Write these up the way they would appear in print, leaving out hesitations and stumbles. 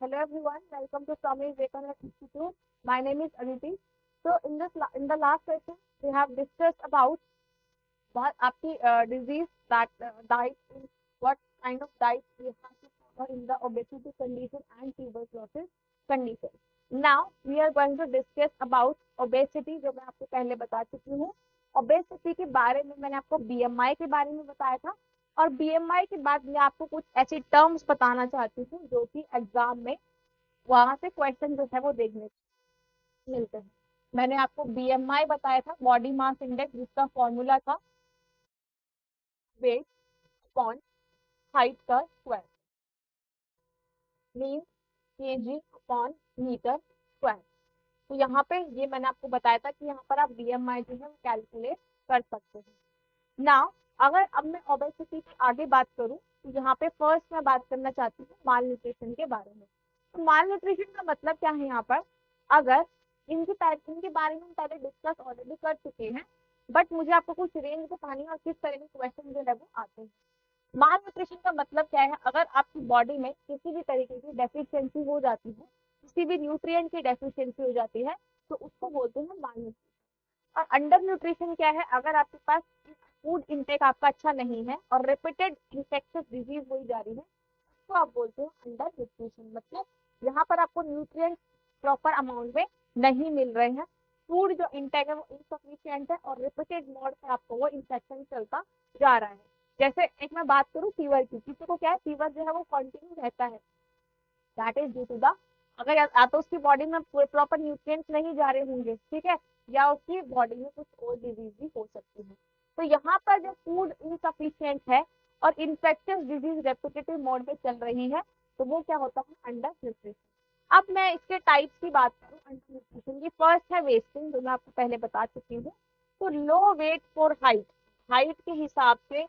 Hello everyone, welcome to Swami Vivekananda Institute. My name is Aditi. So in the last session we have discussed about what आपकी disease that diet in what kind of diet we have to follow in the obesity condition and tuberculosis condition. Now we are going to discuss about obesity जो मैं आपको पहले बता चुकी हूँ. Obesity के बारे में मैंने आपको BMI के बारे में बताया था और BMI के बाद मैं आपको कुछ ऐसी टर्म्स बताना चाहती हूँ जो कि एग्जाम में वहां से क्वेश्चन जो है वो देखने को मिलते हैं. मैंने आपको बीएमआई बताया था, बॉडी मास इंडेक्स, जिसका फॉर्मूला था वेट अपॉन हाइट का square, mean KG upon metre square. तो यहाँ पे ये मैंने आपको बताया था कि यहाँ पर आप बीएमआई जो है कैलकुलेट कर सकते हैं. नाउ अगर अब मैं ओबेसिटी की आगे बात करूँ तो यहाँ पे फर्स्ट मैं बात करना चाहती हूँ माल न्यूट्रिशन के बारे में. तो माल न्यूट्रिशन का मतलब क्या है यहाँ पर, अगर इनके बारे में हम पहले डिस्कस ऑलरेडी कर चुके हैं, बट मुझे आपको कुछ रेंज बतानी है और किस तरह के क्वेश्चन जो है वो आते हैं. माल न्यूट्रिशन का मतलब क्या है, अगर आपकी बॉडी में किसी भी तरीके की डेफिशिएंसी हो जाती है, किसी भी न्यूट्रिएंट की डेफिशिएंसी हो जाती है, तो उसको बोलते हैं माल न्यूट्रिशन. और अंडर न्यूट्रिशन क्या है, अगर आपके पास फूड इंटेक आपका अच्छा नहीं है और रिपीटेड इन्फेक्शियस डिजीज हो जा रही है, तो आप बोलते हैं अंडर न्यूट्रिशन. मतलब यहाँ पर आपको न्यूट्रिएंट प्रॉपर अमाउंट में नहीं मिल रहे हैं, फूड जो इंटेक है वो इनसफिशिएंट है और रिपीटेड मोड पे आपको वो इन्फेक्शन चलता जा रहा है. जैसे एक मैं बात करूँ फीवर की, किसी को क्या है फीवर जो है वो कंटिन्यू रहता है, that is due to the, अगर या तो उसकी बॉडी में प्रॉपर न्यूट्रिएंट्स नहीं जा रहे होंगे, ठीक है, या उसकी बॉडी में कुछ और डिजीज भी हो सकती है. तो यहाँ पर जो फूड इनसफिशिएंट है और इन्फेक्शियस डिजीज रेपिटेटिव मोड में चल रही है, तो वो क्या होता है अंडर न्यूट्रिशन. अब मैं इसके टाइप्स की बात करूँ अंडर न्यूट्रिशन की, फर्स्ट है वेस्टिंग, जो मैं आपको पहले बता चुकी हूँ. तो लो वेट फॉर हाइट, हाइट के हिसाब से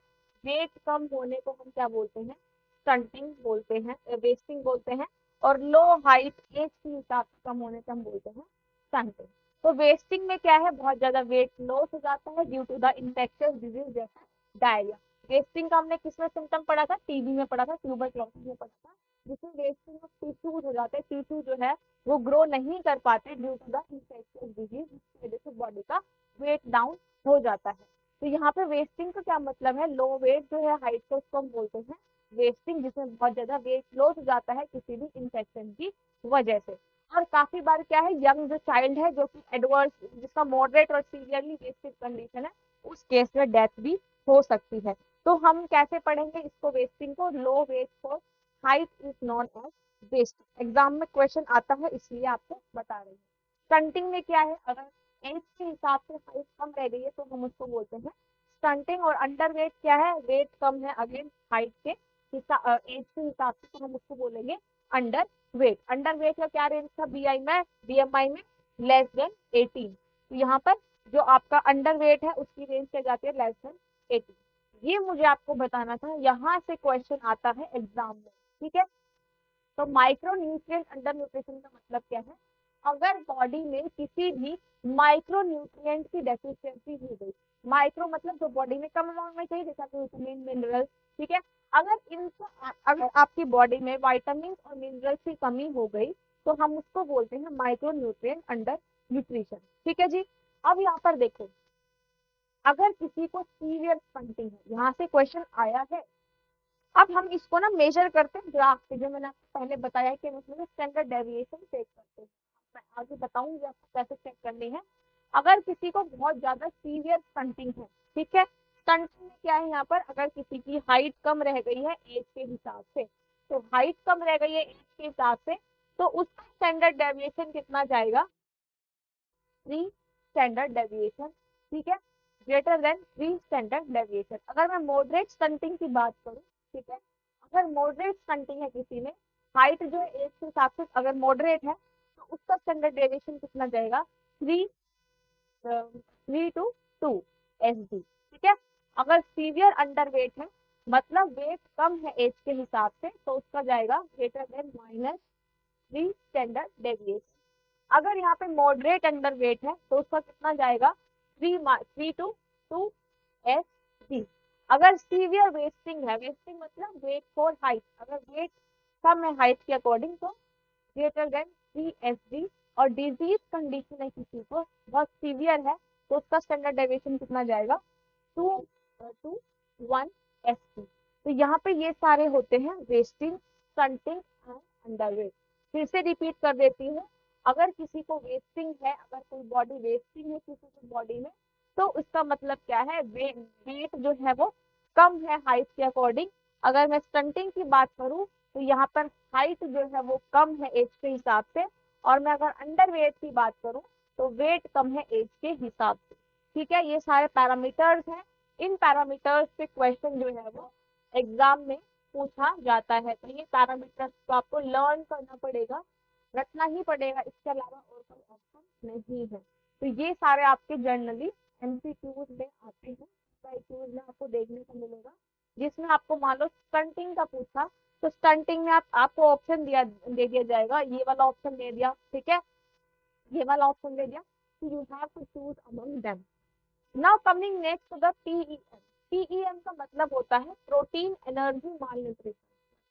वेट कम होने को हम क्या बोलते हैं, स्टंटिंग बोलते हैं, वेस्टिंग बोलते हैं. और लो हाइट एज के हिसाब से कम होने से हम बोलते हैं स्टंटिंग. तो वेस्टिंग में क्या है, बहुत ज्यादा वेट लॉस हो जाता है due to the infectious disease जैसे डायरिया. वेस्टिंग का हमने किसमें सिम्टम पढ़ा था, टीबी में पढ़ा था, ट्यूबरक्लोसिस में पढ़ा था, जिसमें वेस्टिंग ऑफ टिश्यूज हो जाते हैं, टिश्यू जो है वो ग्रो नहीं कर पाते due to the infectious disease, जिसकी वजह से बॉडी का वेट डाउन हो जाता है. तो यहाँ पे वेस्टिंग का क्या मतलब है, लो वेट जो है हाइट को उसको हम बोलते हैं वेस्टिंग, जिसमें बहुत ज्यादा वेट लॉस हो जाता है किसी भी इन्फेक्शन की वजह से. और काफी बार क्या है, यंग जो चाइल्ड है जो कि एडवर्स, जिसका मॉडरेट और सीवियरली वेस्टेड कंडीशन है, उस केस में डेथ भी हो सकती है. तो हम कैसे पढ़ेंगे इसको वेस्टिंग को, low weight for height is known as wasting. Exam में क्वेश्चन आता है इसलिए आपको बता रही हूँ. स्टंटिंग में क्या है, अगर एज के हिसाब से हाइट कम रह गई है तो हम उसको बोलते हैं स्टंटिंग. और अंडर वेट क्या है, वेट कम है अगेन हाइट के एज के हिसाब से, तो हम उसको बोलेंगे अंडर वेट. अंडर वेट का क्या रेंज था बीएमआई में लेस देन 18. तो यहाँ पर जो आपका अंडर वेट है उसकी रेंज क्या जाती है, लेस देन 18. ये मुझे आपको बताना था, यहाँ से क्वेश्चन आता है एग्जाम में, ठीक है. तो माइक्रो न्यूट्रिएंट अंडर न्यूट्रिशन का मतलब क्या है, अगर बॉडी में किसी भी माइक्रो न्यूट्रिएंट की डेफिशिएंसी हो गई, माइक्रो मतलब जो बॉडी में कम अमाउंट में चाहिए, जैसा विटामिन मिनरल, ठीक है, अगर इनको अगर आपकी बॉडी में विटामिन और मिनरल्स की कमी हो गई तो हम उसको बोलते हैं माइक्रो न्यूट्रिएंट अंडर न्यूट्रिशन, ठीक है जी. अब यहाँ पर देखो, अगर किसी को सीवियर स्टंटिंग है, यहाँ से क्वेश्चन आया है. अब हम इसको ना मेजर करते हैं ग्राफ पे, जो मैंने आपको पहले बताया कि उसमें स्टैंडर्ड डेविएशन चेक करते हैं. मैं आगे बताऊंगी आपको कैसे चेक करनी है. अगर किसी को बहुत ज्यादा सीवियर स्टंटिंग है, ठीक है, स्टंटिंग में क्या है यहाँ पर, अगर किसी की हाइट कम रह गई है एज के हिसाब से, तो हाइट कम रह गई है एज के हिसाब से, तो उसका स्टैंडर्ड डेविएशन कितना जाएगा, 3 स्टैंडर्ड डेविएशन, ठीक है, ग्रेटर देन 3 स्टैंडर्ड डेविएशन. अगर मैं मॉडरेट स्टंटिंग की बात करूं, ठीक है, अगर मॉडरेट स्टंटिंग है किसी में, हाइट जो एज के हिसाब से अगर मॉडरेट है, तो उसका स्टैंडर्ड डेविएशन कितना जाएगा, 3 3 to 2 SD, ठीक है. अगर सीवियर अंडर वेट है, मतलब वेट कम है एज के हिसाब से, तो उसका जाएगा ग्रेटर देन -3 स्टैंडर्ड डेविएशन. अगर यहाँ पे मॉडरेट अंडर वेट है तो उसका कितना जाएगा, 3 to 2 SD. अगर सीवियर वेस्टिंग है, वेस्टिंग मतलब वेट फॉर हाइट, अगर वेट कम है हाइट के अकॉर्डिंग, तो ग्रेटर देन 3 SG और डिजीज कंडीशन है किसी को बहुत सीवियर है तो उसका स्टैंडर्ड डेविएशन कितना जाएगा 2 to 1 SG। तो यहाँ पे ये सारे होते हैं वेस्टिंग, स्टंटिंग एंड अंडरवेट। फिर से रिपीट कर देती हूँ, अगर किसी को वेस्टिंग है, अगर कोई बॉडी वेस्टिंग है किसी की बॉडी में, तो उसका मतलब क्या है, वेट जो है वो कम है हाइट के अकॉर्डिंग। अगर मैं स्टंटिंग की बात करूँ तो यहाँ पर हाइट जो है वो कम है एज के हिसाब से, और मैं अगर अंडर वेट की बात करूँ तो वेट कम है एज के हिसाब से। ठीक है, ये सारे पैरामीटर्स हैं। इन पैरामीटर्स पे क्वेश्चन जो है वो एग्जाम में पूछा जाता है। तो ये पैरामीटर्स को आपको लर्न करना पड़ेगा, रटना ही पड़ेगा, इसके अलावा और कोई ऑप्शन नहीं है। तो ये सारे आपके जनरली एमसीक्यूज में आते हैं, एमसीक्यूज में आपको देखने को मिलेगा। जिसमें आपको मान लो स्टंटिंग का पूछा तो स्टंटिंग में आपको ऑप्शन दे दिया जाएगा, ये वाला ऑप्शन दे दिया, ठीक है, ये वाला ऑप्शन दे दिया, you have to choose among them. Now coming next to the PEM. PEM का मतलब होता है प्रोटीन एनर्जी मालन्यूट्रिशन,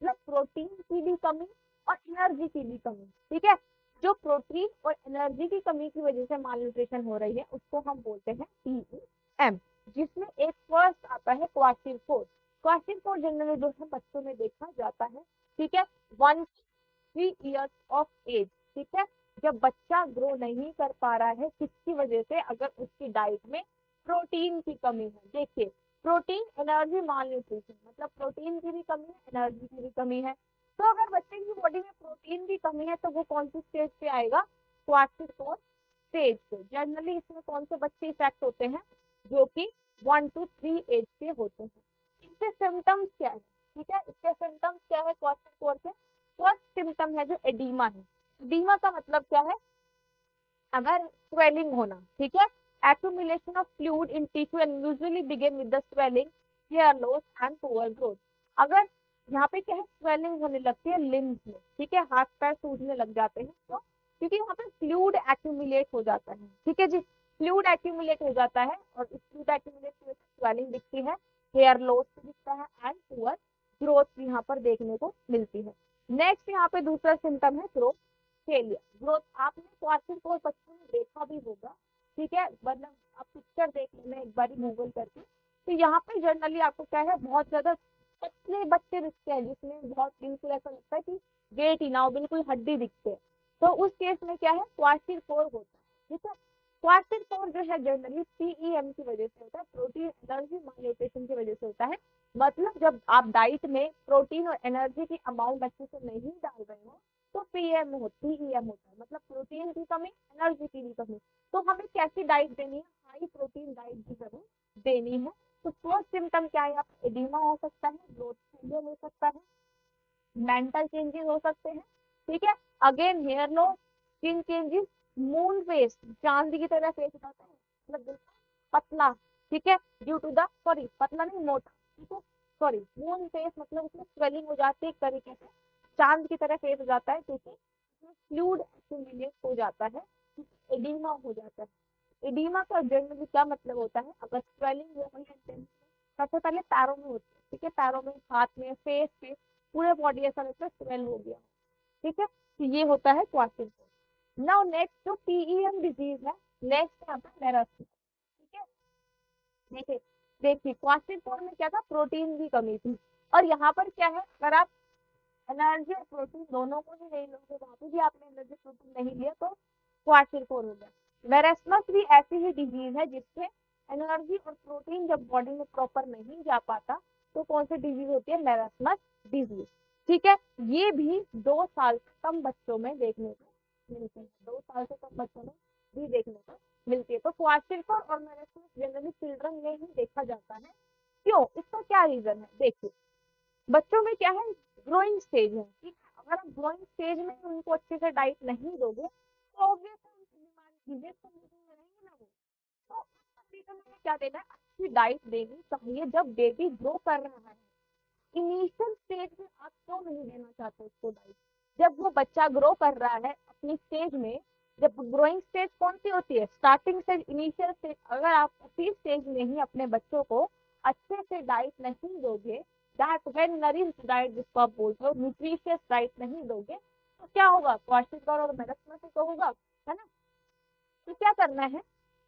मतलब प्रोटीन की भी कमी और एनर्जी की भी कमी। ठीक है, जो प्रोटीन और एनर्जी की कमी की वजह से मालन्यूट्रिशन हो रही है उसको हम बोलते हैं पीईएम। जिसमें एक फर्स्ट आता है क्वार्टिरकोर। क्वार्टिरकोर जनरली जो है बच्चों में देखा जाता है, ठीक है, 1-3 years ऑफ एज। ठीक है, जब बच्चा ग्रो नहीं कर पा रहा है किसकी वजह से, अगर उसकी डाइट में प्रोटीन की कमी है। देखिए, प्रोटीन एनर्जी मालन्यूट्रिशन मतलब प्रोटीन की भी कमी है, एनर्जी की भी कमी है। तो अगर बच्चे की बॉडी में प्रोटीन की कमी है तो वो कौन सी स्टेज पे आएगा, क्वार्टिरकोर स्टेज पे। जनरली इसमें कौन से बच्चे इफेक्ट होते हैं, जो कि 1-3 एज के होते हैं। इसके सिम्टम्स क्या है, ठीक है, इसके सिम्टम्स क्या है क्वार्टिरकोर के। फर्स्ट सिम्टम है जो एडीमा है। एडीमा का मतलब क्या है, अगर स्वेलिंग होना, ठीक है, accumulation of fluid in tissue and usually begin with the swelling, hair loss and poor growth। अगर यहाँ पे क्या है, स्वेलिंग होने लगती है लिम्स में, ठीक है, हाथ पैर सूजने लग जाते हैं, तो क्योंकि यहाँ पे फ्लूइड एक्यूमुलेट हो जाता है। ठीक है जी, फ्लूइड एक्यूमुलेट हो जाता है और इस फ्लूइड एक्यूमुलेट की वजह से स्वेलिंग दिखती है, हेयर लॉस दिखता है एंड पुअर ग्रोथ भी यहाँ पर देखने को मिलती है। नेक्स्ट यहाँ पे दूसरा सिम्टम है ग्रोथ फेलियर। ग्रोथ आपने क्वार्टिरकोर बच्चों में देखा भी होगा, ठीक है, मतलब आप पिक्चर देख लेना एक बार गूगल करके। तो यहाँ पे जनरली आपको क्या है, बहुत ज्यादा पतले बच्चे दिखते हैं जिसमें बहुत बिल्कुल ऐसा लगता है कि वेट ही ना हो, बिल्कुल हड्डी दिखते हैं। तो उस केस में क्या है, क्वार्टिरकोर होता है। ठीक है, क्वार्टिरकोर जो है जनरली पीईएम की वजह से होता है, प्रोटीन एनर्जी मालन्यूट्रिशन की वजह से होता है। मतलब जब आप डाइट में प्रोटीन और एनर्जी की अमाउंट अच्छे से नहीं डाल रहे हो तो पीईएम होता है, मतलब प्रोटीन की कमी, एनर्जी की भी कमी। तो हमें कैसी डाइट देनी है, हाई प्रोटीन डाइट भी हमें देनी है। तो फर्स्ट सिम्टम क्या है, एडिमा हो सकता है, ग्रोथ फेलियर हो सकता है, मेंटल चेंजेस हो सकते हैं, ठीक है, again here loss, skin changes, moon face, चांद की तरह फेस हो जाता है, मतलब बिल्कुल पतला, ठीक है, ड्यू टू द सॉरी पतला नहीं मोटा, ठीक है, सॉरी मून फेस मतलब उसमें स्वेलिंग हो जाती है एक तरीके से, चांद की तरह फेस हो जाता है क्योंकि फ्लूइड एक्यूमुलेट हो जाता है, एडिमा हो जाता है। एडिमा का जनरली क्या मतलब होता है, अगर स्वेलिंग हो गई है सबसे पहले पैरों में होती है, ठीक है, पैरों में, हाथ में, फेस पे, पूरे बॉडी ऐसा लगता है स्वेल हो गया, ठीक है, तो ये होता है क्वार्टिरकोर। नाउ नेक्स्ट जो पीईएम डिजीज है, नेक्स्ट यहाँ पे मेरास्मस। ठीक है, देखिए देखिए क्वार्टिरकोर में क्या था, प्रोटीन की कमी थी, और यहाँ पर क्या है, अगर आप एनर्जी और प्रोटीन दोनों को ही नहीं लोगे, वहां पे भी आपने एनर्जी प्रोटीन नहीं लिया तो क्वार्टिरकोर हो गया। मेरास्मस भी ऐसी ही डिजीज है जिससे एनर्जी और प्रोटीन जब बॉडी में प्रॉपर नहीं जा पाता तो कौन सी डिजीज होती है, मेरास्मस डिजीज। ठीक है, ये भी 2 साल से कम बच्चों में देखने को मिलती है, 2 साल से कम बच्चों में भी देखने को मिलती है। तो क्वार्टिरकोर और मेरास्मस जनरली चिल्ड्रन में ही देखा जाता है। क्यों, इसका क्या रीजन है, देखिए बच्चों में क्या है, ग्रोइंग स्टेज है, ठीक है, अगर आप ग्रोइंग स्टेज में उनको अच्छे से डाइट नहीं दोगे तो ऑब्वियसली बीमारी तो रहेंगे ना वो। तो उस कंडीशन में क्या देना है, अच्छी डाइट देनी चाहिए जब बेबी ग्रो कर रहा है। इनिशियल स्टेज में आप क्यों नहीं देना चाहते उसको डाइट, जब वो बच्चा ग्रो कर रहा है अपनी स्टेज में, जब ग्रोइंग स्टेज कौन सी होती है, स्टार्टिंग स्टेज, इनिशियल स्टेज, अगर आप उसी स्टेज में ही अपने बच्चों को अच्छे से डाइट नहीं दोगे, दैट वेल नरिश्ड डाइट जिसको आप बोलते हो, न्यूट्रिशियस डाइट नहीं दोगे, तो क्या होगा, क्वाशिकर और मेरस्मस ही तो होगा, है ना। तो क्या करना है,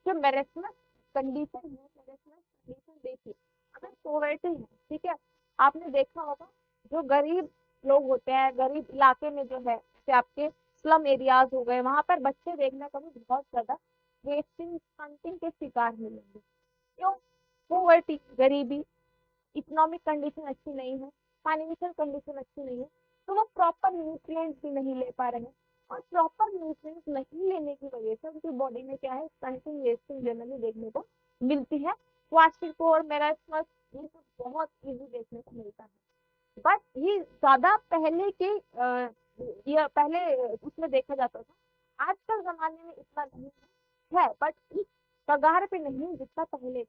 जो मेरस्मस कंडीशन है, मेरस्मस कंडीशन देखिए, अगर पॉवर्टी है, ठीक है, आपने देखा होगा जो गरीब लोग होते हैं, गरीब इलाके में जो है, जैसे आपके स्लम एरियाज हो गए, वहां पर बच्चे देखना कभी बहुत ज्यादा वेस्टिंग स्टंटिंग के शिकार मिलेंगे। क्यों, पॉवर्टी, गरीबी, इकोनॉमिक कंडीशन अच्छी नहीं है, फाइनेंशियल कंडीशन अच्छी नहीं है, तो वो प्रॉपर न्यूट्रिएंट्स भी नहीं ले पा रहे हैं, और प्रॉपर न्यूट्रिएंट्स नहीं लेने की वजह से उनकी बॉडी में क्या है, स्टंटिंग वेस्टिंग जनरली देखने को मिलती है। क्वार्टिकोर, मेरास्मस, ये सब बहुत इजी देखने को मिलता है, बट ये ज्यादा पहले के ये पहले उसमें देखा जाता था, आजकल जमाने में इतना नहीं है, बट इस कगार पे नहीं जितना पहले।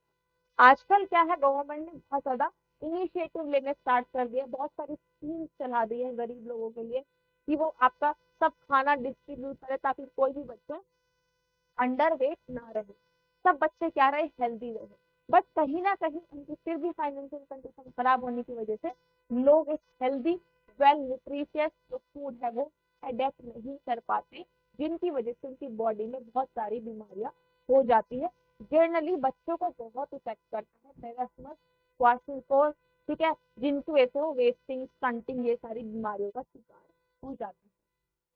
आजकल क्या है, गवर्नमेंट ने बहुत ज्यादा इनिशिएटिव लेने स्टार्ट कर दिया, बहुत सारी स्कीम्स चला दी है गरीब लोगों के लिए, कि वो आपका सब खाना डिस्ट्रीब्यूट करे, ताकि कोई भी बच्चे अंडर वेट ना रहे, सब बच्चे क्या रहे, हेल्दी रहे। बट कहीं ना कहीं उनकी फिर भी फाइनेंशियल कंडीशन खराब होने की वजह से लोग एक हेल्दी, वेल न्यूट्रिशियस जो फूड है वो अडेप्ट नहीं कर पाते, जिनकी वजह से उनकी बॉडी में बहुत सारी बीमारियां हो जाती है। जनरली बच्चों को बहुत इफेक्ट करता है मेरास्मस, क्वार्टिकोर, ठीक है, जिनकी वजह से वो वेस्टिंग, स्टंटिंग, ये सारी बीमारियों का शिकार हो जाते हैं।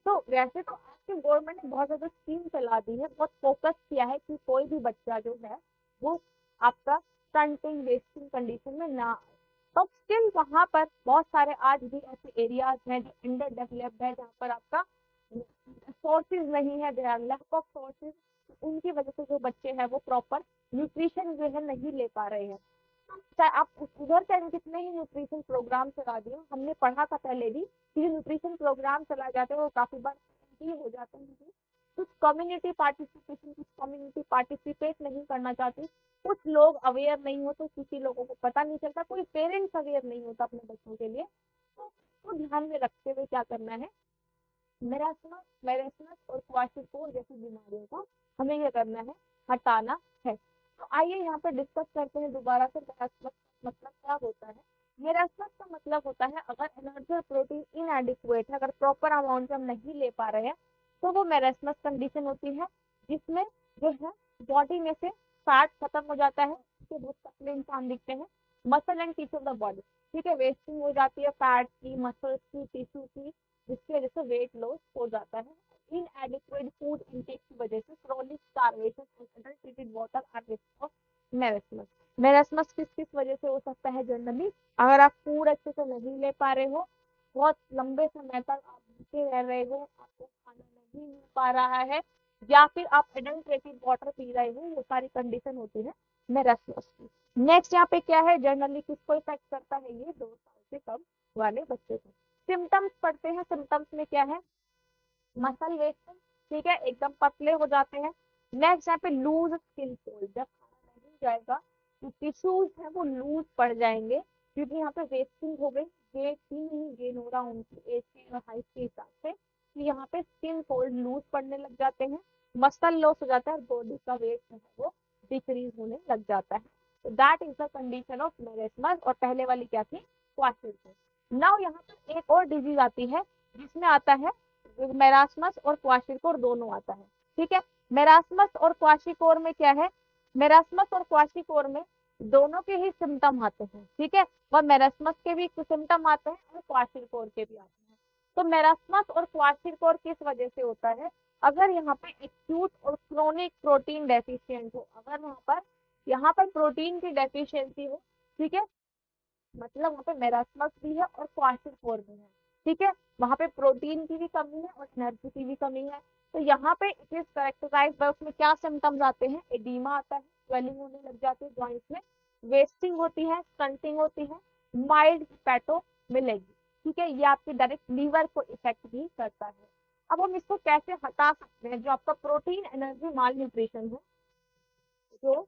तो वैसे तो आपके गवर्नमेंट ने बहुत ज्यादा स्कीम चला दी है, बहुत फोकस किया है कि कोई भी बच्चा जो है वो आपका स्टंटिंग वेस्टिंग कंडीशन में ना आए, तो स्टिल वहां पर बहुत सारे आज भी ऐसे एरियाज हैं जो अंडर डेवलप्ड है, जहाँ पर आपका सोर्सेज नहीं है, there are lack of sources, उनकी वजह से जो बच्चे हैं वो प्रॉपर न्यूट्रिशन जो है नहीं ले पा रहे हैं। चाहे आप उधर चाहे कितने ही न्यूट्रिशन प्रोग्राम चला दिए, हमने पढ़ा था पहले भी कि न्यूट्रिशन प्रोग्राम चला जाते हैं वो काफी बार ये हो जाते हैं, कुछ कम्युनिटी पार्टिसिपेशन, कुछ कम्युनिटी पार्टिसिपेट नहीं करना चाहती, कुछ लोग अवेयर नहीं होते, किसी लोगों को पता नहीं चलता, कोई पेरेंट्स अवेयर नहीं होता अपने बच्चों के लिए, तो उसको ध्यान में रखते हुए क्या करना है, मेरास्मस, मेरेस्मस और क्वाशिकोर जैसी बीमारियों को हमें क्या करना है, हटाना है। तो आइए यहाँ पे डिस्कस करते हैं दोबारा से मेरास्मस मतलब क्या होता है। मेरास्मस का मतलब होता है अगर एनर्जी और प्रोटीन इनएडिक्वेट है, अगर प्रॉपर अमाउंट में हम नहीं ले पा रहे हैं, तो वो मेरास्मस कंडीशन होती है, जिसमें जो है बॉडी में से फैट खत्म हो जाता है, इसके बहुत पतले इंसान दिखते हैं, muscle and tissue of the body, ठीक है, वेस्टिंग हो जाती है फैट की, मसल्स की, टिश्यू की, जिसकी वजह से वेट लॉस हो जाता है। इनएडिक्वेट फूड इनटेक की वजह से chronic starvation and untreated water are risk of marasmus. Marasmus किस किस वजह से हो सकता है, जनरली अगर आप फूड अच्छे से नहीं ले पा रहे हो, बहुत लंबे समय तक आप भूखे रह रहे हो, आपको खाना नहीं मिल पा रहा है, या फिर आप अडल्ट्रेटेड वाटर पी रहे हो, वो सारी कंडीशन होती है मेरास्मस की। नेक्स्ट यहाँ पे क्या है, जनरली किसको इफेक्ट करता है, ये 2 साल से कम वाले बच्चे को। सिम्टम्स पढ़ते हैं, सिम्टम्स में क्या है, मसल वेस्टिंग, ठीक है, एकदम पतले हो जाते हैं। नेक्स्ट यहाँ पे लूज स्किन फोल्ड, जब खाना नहीं जाएगा तो टिश्यूज है वो लूज पड़ जाएंगे, क्योंकि यहाँ पे वेस्टिंग हो गई, वेट ही नहीं गेन हो रहा उनकी एज के और हाइट के हिसाब से, तो यहाँ पे स्किन फोल्ड लूज पड़ने लग जाते हैं, मसल लॉस हो जाता है, और बॉडी का वेट जो है वो डिक्रीज होने लग जाता है। तो that is the condition of marasmus, और पहले वाली क्या थी, क्वाशिकोर। नाउ यहाँ पर एक और डिजीज आती है जिसमें आता है मेरास्मस और क्वाशिकोर दोनों आता है, ठीक है। मेरास्मस और क्वाशिकोर में क्या है, मेरास्मस और क्वाशिकोर में दोनों के ही सिम्टम आते हैं, ठीक है, वह मेरास्मस के भी सिम्टम आते हैं और क्वाशिकोर के भी आते हैं। तो मेरास्मस और क्वाशिकोर किस वजह से होता है, अगर यहाँ पे एक्यूट और क्रोनिक प्रोटीन डेफिशिएंट हो, अगर यहाँ पर प्रोटीन की डेफिशिएंसी हो, ठीक है, मतलब वहाँ पे मेरास्मस भी है और क्वाशिकोर भी है, ठीक है, वहाँ पे प्रोटीन की भी कमी है और एनर्जी की भी कमी है। तो यहाँ पे इट इज कैरेक्टराइज्ड बाय, उसमें क्या सिम्टम्स आते हैं, एडीमा आता है, स्वेलिंग होने लग जाती है जॉइंट्स में, वेस्टिंग होती है, स्टंटिंग होती है, माइल्ड हिपैटो मिलेगी, ठीक है, ये आपके डायरेक्ट लीवर को इफेक्ट भी करता है। अब हम इसको कैसे हटा सकते हैं, जो आपका प्रोटीन एनर्जी माल न्यूट्रिशन है, जो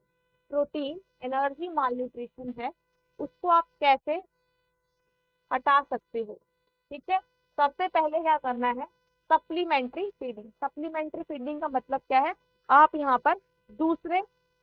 प्रोटीन एनर्जी माल न्यूट्रिशन है, उसको आप कैसे हटा सकते हो, ठीक है। सबसे पहले क्या करना है, सप्लीमेंट्री फीडिंग। सप्लीमेंट्री फीडिंग का मतलब क्या है, आप यहाँ पर दूसरे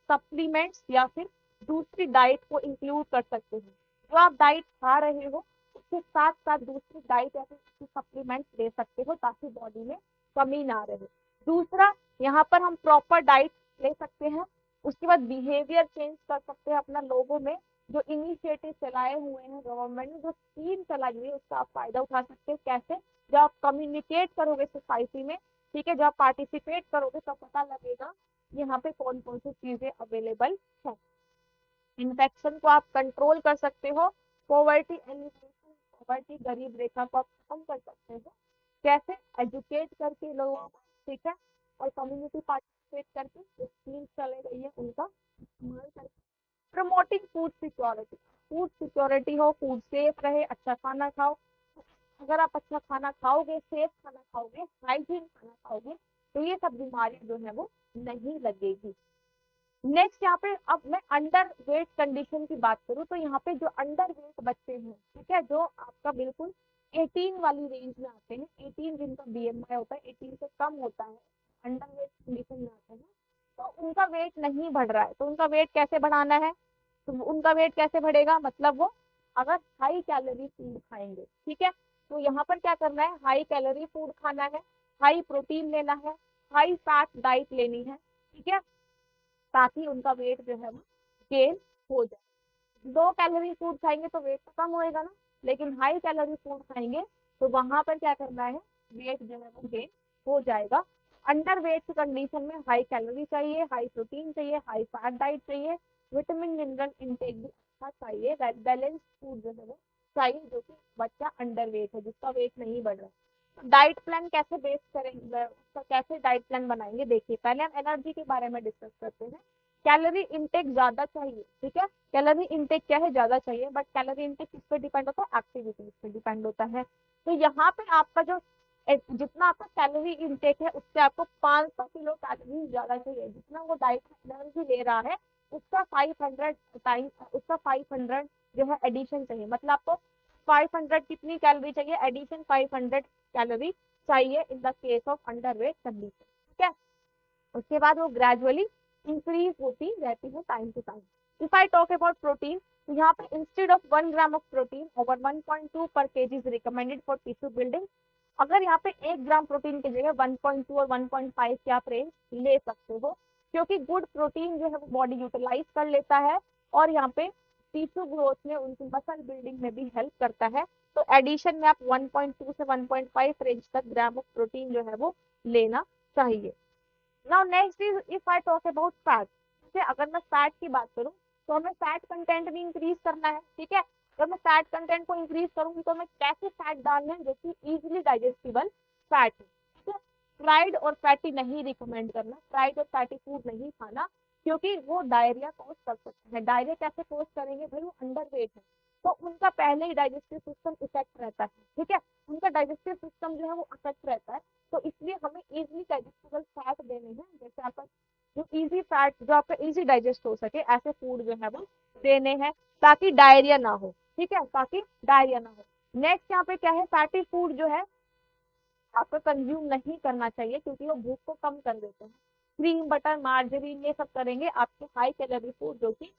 सप्लीमेंट्स या फिर दूसरी डाइट को इंक्लूड कर सकते हो, जो आप डाइट खा रहे हो उसके साथ साथ दूसरी डाइट या फिर सप्लीमेंट ले सकते हो ताकि बॉडी में कमी ना रहे। दूसरा, यहाँ पर हम प्रॉपर डाइट ले सकते हैं। उसके बाद बिहेवियर चेंज कर सकते हैं अपना लोगों में। जो इनिशिएटिव चलाए हुए हैं गवर्नमेंट ने, जो स्कीम चलाई हुई है, उसका आप फायदा उठा सकते हैं। कैसे? जब आप कम्युनिकेट करोगे सोसाइटी में, ठीक है, जब आप पार्टिसिपेट करोगे तो पता लगेगा यहाँ पे कौन कौन सी चीजें अवेलेबल है। इन्फेक्शन को आप कंट्रोल कर सकते हो। पॉवर्टी एलिमिनेशन, पॉवर्टी गरीब रेखा को आप कम कर सकते हो। कैसे? एजुकेट करके लोगों को, ठीक है, और कम्युनिटी पार्टिसिपेट करके स्कीम चले गई है उनका इस्तेमाल करके। Promoting food security, food security हो, फूड सेफ रहे, अच्छा खाना खाओ। अगर आप अच्छा खाना खाओगे, सेफ खाना खाओगे, हाइजीन खाना खाओगे, तो ये सब बीमारी जो है वो नहीं लगेगी। नेक्स्ट यहाँ पे अब मैं अंडर वेट कंडीशन की बात करूँ तो यहाँ पे जो अंडर वेट बच्चे हैं, ठीक है, जो आपका बिल्कुल 18 वाली रेंज में आते हैं, 18 जिनका बीएमआई होता है 18 से कम होता है, अंडर वेट कंडीशन में आते हैं, तो उनका वेट नहीं बढ़ रहा है। तो उनका वेट कैसे बढ़ाना है? तो उनका वेट कैसे बढ़ेगा? मतलब वो अगर हाई कैलोरी फूड खाएंगे, ठीक है, तो यहाँ पर क्या करना है? हाई कैलोरी फूड खाना है, हाई प्रोटीन लेना है, हाई फैट डाइट लेनी है, ठीक है, ताकि उनका वेट जो है वो गेन हो जाए। 2 कैलोरी फूड खाएंगे तो वेट तो कम होएगा ना, लेकिन हाई कैलोरी फूड खाएंगे तो वहां पर क्या करना है? वेट जो है वो गेन हो जाएगा। अंडर वेट की कंडीशन में हाई कैलोरी चाहिए, हाई प्रोटीन चाहिए, हाई फैट डाइट चाहिए, विटामिन मिनरल इंटेक भी अच्छा चाहिए, बैलेंस फूड जो है वो चाहिए, जो कि बच्चा अंडर वेट है, जिसका वेट नहीं बढ़ रहा है। डाइट प्लान कैसे बेस करेंगे, उसका कैसे डाइट प्लान बनाएंगे? देखिए, पहले हम एनर्जी के बारे में डिस्कस करते हैं। कैलोरी इंटेक ज्यादा चाहिए, ठीक है, कैलोरी इंटेक क्या है? ज्यादा चाहिए, बट कैलोरी इंटेक किस पे डिपेंड होता है? एक्टिविटीज पे डिपेंड होता है। तो यहाँ पे आपका जो जितना आपका कैलोरी इंटेक है उससे आपको 500 किलो कैलोरी ज्यादा चाहिए। जितना वो डाइट एनर्जी ले रहा है उसका 500 टाइम, उसका 500 जो है एडिशन चाहिए। मतलब आपको 500 कितनी कैलोरी चाहिए? एडिशन 500 कैलोरी चाहिए in the case of underweight condition, ठीक है। उसके बाद वो ग्रेजुअली इंक्रीज होती रहती है time to time. If I talk about protein, तो यहाँ पे instead of 1 gram of protein over 1.2 per KG is recommended for tissue building. अगर यहाँ पे 1 ग्राम प्रोटीन की जगह 1.2 और 1.5 की आप रेंज ले सकते हो, क्योंकि गुड प्रोटीन जो है वो बॉडी यूटिलाइज कर लेता है और यहाँ पे टिश्यू ग्रोथ में, उनकी मसल बिल्डिंग में भी हेल्प करता है। तो एडिशन में आप 1.2 से 1.5 रेंज तक ग्राम ऑफ प्रोटीन जो है वो लेना चाहिए। Now next is if I talk about fat, ठीक है, अगर मैं फैट की बात करूं तो हमें फैट कंटेंट भी इंक्रीज करना है, ठीक है। अगर मैं फैट कंटेंट को इंक्रीज करूंगी तो मैं कैसे फैट डालना है जो कि इजीली डाइजेस्टिबल फैट है, ठीक है। फ्राइड और फैटी नहीं रिकमेंड करना, फ्राइड और फैटी फूड नहीं खाना, क्योंकि वो डायरिया कॉज कर सकते हैं। डायरिया कैसे कॉज करेंगे? भाई वो अंडर वेट है तो उनका पहले ही डाइजेस्टिव सिस्टम इफेक्ट रहता है, ठीक है, उनका डाइजेस्टिव सिस्टम जो है वो अफेक्ट रहता है। तो इसलिए हमें इजीली डाइजेस्टेबल फैट देने हैं, जैसे आपका जो इजी फैट, जो आपका इजी डाइजेस्ट हो सके, ऐसे फूड जो है वो देने हैं ताकि डायरिया ना हो, ठीक है, ताकि डायरिया ना हो। नेक्स्ट यहाँ पे क्या है? फैटी फूड जो है आपको कंज्यूम नहीं करना चाहिए क्योंकि वो भूख को कम कर देते हैं। क्रीम, बटर, मार्जरीन ये सब करेंगे आपके हाई कैलोरी फूड, जो कि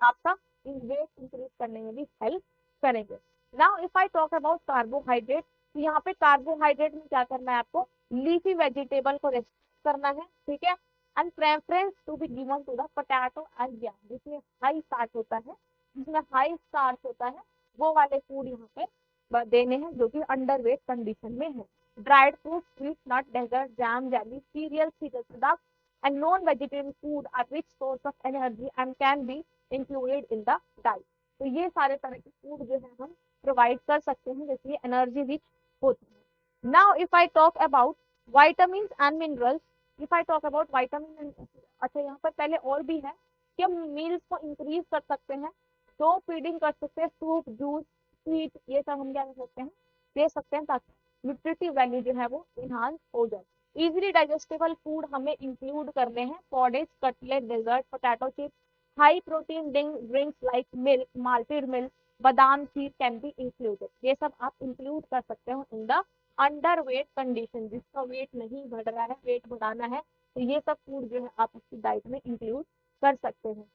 आपका वेट इंक्रीज करने में भी हेल्प करेंगे। Now if I talk about carbohydrate, तो यहाँ पे कार्बोहाइड्रेट में क्या करना है? आपको लीफी वेजिटेबल को रेस्ट्रिक्ट करना है, ठीक है, and preference to be given to the potato and yam, जिसमें हाई फैट होता है, जिसमें हाई स्टार्च होता है, वो वाले फूड यहाँ पे देने हैं जो कि अंडर वेट कंडीशन में है। Dried fruits, sweet nut, dessert, jam, jelly, cereals, cereal products, and non-vegetarian food are rich source of energy and can be included in the diet. तो ये सारे तरह के फूड जो है हम प्रोवाइड कर सकते हैं जिससे एनर्जी रिच होती है। Now if I talk about vitamin and minerals, if I talk about vitamin, अच्छा यहाँ पर पहले और भी है कि हम मील्स को इंक्रीज कर सकते हैं, तो फीडिंग कर सकते हैं, सूप, जूस, स्वीट, ये सब हम क्या कर सकते हैं? दे सकते हैं ताकि न्यूट्रिटिव वैल्यू जो है वो इनहांस हो जाए। इजीली डाइजेस्टेबल फूड हमें इंक्लूड करने हैं, porridge, cutlet, dessert, potato chips, high protein drinks like milk, malted milk, badam kheer can be included. ये सब आप इंक्लूड कर सकते हो in the under weight condition, जिसका वेट नहीं बढ़ रहा है, वेट बढ़ाना है, तो ये सब फूड जो है आप उसकी डाइट में इंक्लूड कर सकते हैं।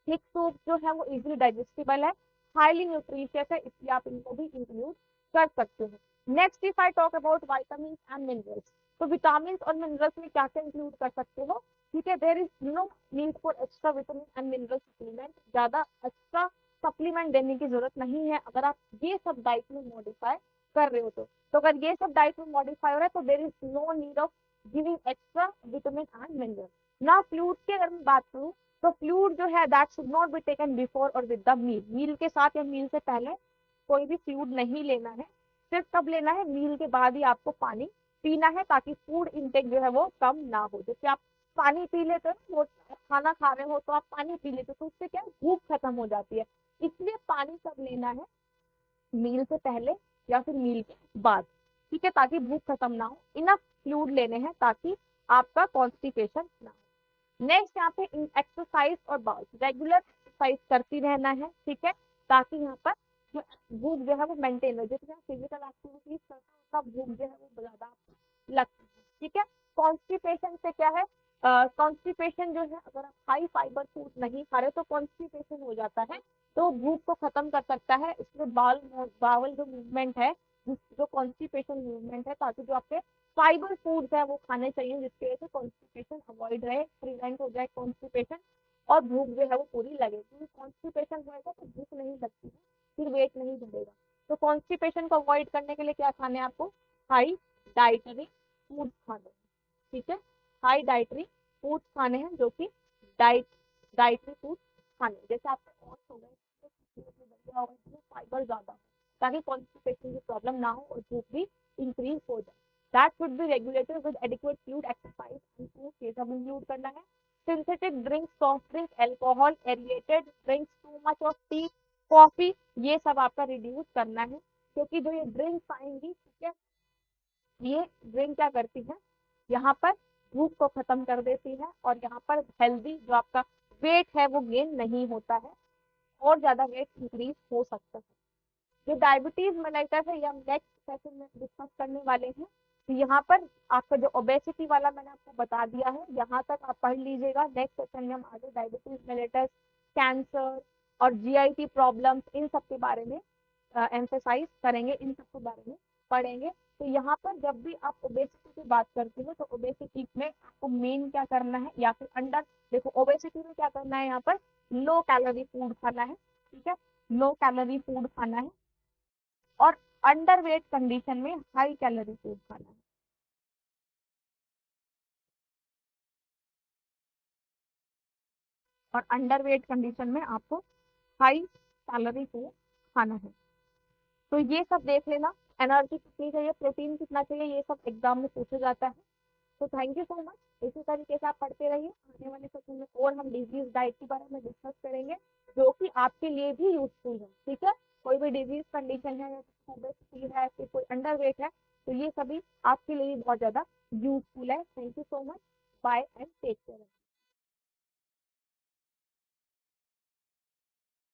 थिक सूप जो है वो इजीली डाइजेस्टिबल है, हाईली न्यूट्रिशियस है, इसलिए आप इनको भी इंक्लूड कर सकते हो। Next if I talk about vitamin and minerals, तो विटामिन और मिनरल्स में क्या क्या इंक्लूड कर सकते हो, ठीक है। There is no need for extra vitamin and mineral supplement, ज्यादा एक्स्ट्रा सप्लीमेंट देने की जरूरत नहीं है अगर आप ये सब डाइट में मॉडिफाई कर रहे हो तो अगर ये सब डाइट में मॉडिफाई हो रहा है तो there is no need of giving extra vitamin and mineral. ना फ्लूइड की अगर मैं बात करूँ तो फ्लूइड जो है that should not be taken before और विद द मील, मील के साथ या मील से पहले कोई भी फ्लूइड नहीं लेना है, सिर्फ कब लेना है, मील के बाद ही आपको पानी पीना है, ताकि फूड इंटेक जो है वो कम ना हो। जैसे आप पानी पी लेते हो ना, वो खाना खा रहे हो तो आप पानी पी लेते हो तो उससे क्या है, भूख खत्म हो जाती है। इसलिए पानी कब लेना है, मील से पहले या फिर मील के बाद, ठीक है, ताकि भूख खत्म ना हो। इनफ फ्लूइड लेने हैं ताकि आपका कॉन्स्टिपेशन ना हो। नेक्स्ट यहाँ पे एक्सरसाइज और बाउल्स, रेगुलर एक्सरसाइज करती रहना है, ठीक है, ताकि यहाँ पर जो भूख जो है वो मेंटेन हो। जितने फिजिकल एक्टिविटीज करते हैं उसका भूख जो है वो ज्यादा लगती है, ठीक है। कॉन्स्टिपेशन से क्या है, कॉन्स्टिपेशन जो है, अगर आप हाई फाइबर फूड नहीं खा रहे तो कॉन्स्टिपेशन हो जाता है, तो भूख को खत्म कर सकता है। इसलिए बावल जो मूवमेंट है, जो कॉन्स्टिपेशन मूवमेंट है, ताकि जो आपके फाइबर फूड्स है वो खाने चाहिए, जिसकी वजह से कॉन्स्टिपेशन अवॉइड रहे, प्रिवेंट हो जाए कॉन्स्टिपेशन, और भूख जो है वो पूरी लगे। क्योंकि कॉन्स्टिपेशन होएगा तो भूख नहीं लगती है, फिर वेट नहीं बढ़ेगा। तो कॉन्स्टिपेशन को अवॉइड करने के लिए क्या खाना है आपको, हाई डाइटरी फूड खाने हैं, ठीक है। हाई डाइटरी फूड खाने हैं, जो कि डाइटरी फूड खाने, जैसे आपके ओट्स हो गए, बढ़िया हो गए, फाइबर ज्यादा हो, ताकि कॉन्स्टिपेशन की प्रॉब्लम ना हो और भूख भी इंक्रीज हो जाए। That should be regulated with adequate fluid, exercise and food, ये सब इंक्लूड करना है। Synthetic drinks, soft drink, alcohol, aerated drinks, too much of T, coffee, ये सब आपका रिड्यूस करना है, क्योंकि जो ये ड्रिंक्स आएंगी, ठीक है, ये ड्रिंक क्या करती है, यहाँ पर भूख को खत्म कर देती है, और यहाँ पर हेल्दी जो आपका वेट है वो गेन नहीं होता है, और ज्यादा वेट इंक्रीज हो सकता है। जो डायबिटीज मेलाइटस है, ये हम नेक्स्ट सेशन में डिस्कस करने वाले हैं। तो यहाँ पर आपका जो ओबेसिटी वाला मैंने आपको बता दिया है, यहाँ तक आप पढ़ लीजिएगा। नेक्स्ट सेशन में हम आगे डायबिटीज मेलाइटस, कैंसर और जीआईटी प्रॉब्लम्स, इन सब के बारे में एम्फेसाइज करेंगे, इन सब के बारे में पढ़ेंगे। तो यहाँ पर जब भी आप ओबेसिटी की बात करते हो तो ओबेसिटी में आपको मेन क्या करना है, या फिर अंडर, देखो ओबेसिटी में क्या करना है, यहाँ पर लो कैलोरी फूड खाना है, ठीक है, लो कैलोरी फूड खाना है, और अंडर वेट कंडीशन में हाई कैलोरी फूड खाना है। और अंडर वेट कंडीशन में आपको हाई कैलोरी फूड खाना है। तो ये सब देख लेना, एनर्जी कितनी चाहिए, प्रोटीन कितना चाहिए, ये सब एग्जाम में पूछा जाता है। तो थैंक यू सो मच, इसी तरीके से आप पढ़ते रहिए। आने वाले सेशन में और हम डिजीज डाइट के बारे में डिस्कस करेंगे, जो कि आपके लिए भी यूजफुल है, ठीक है। कोई भी डिजीज कंडीशन है, ओबेसिटी है, फिर कोई अंडर वेट है, तो ये सभी आपके लिए बहुत ज्यादा यूजफुल है। Thank you so much, bye and take care.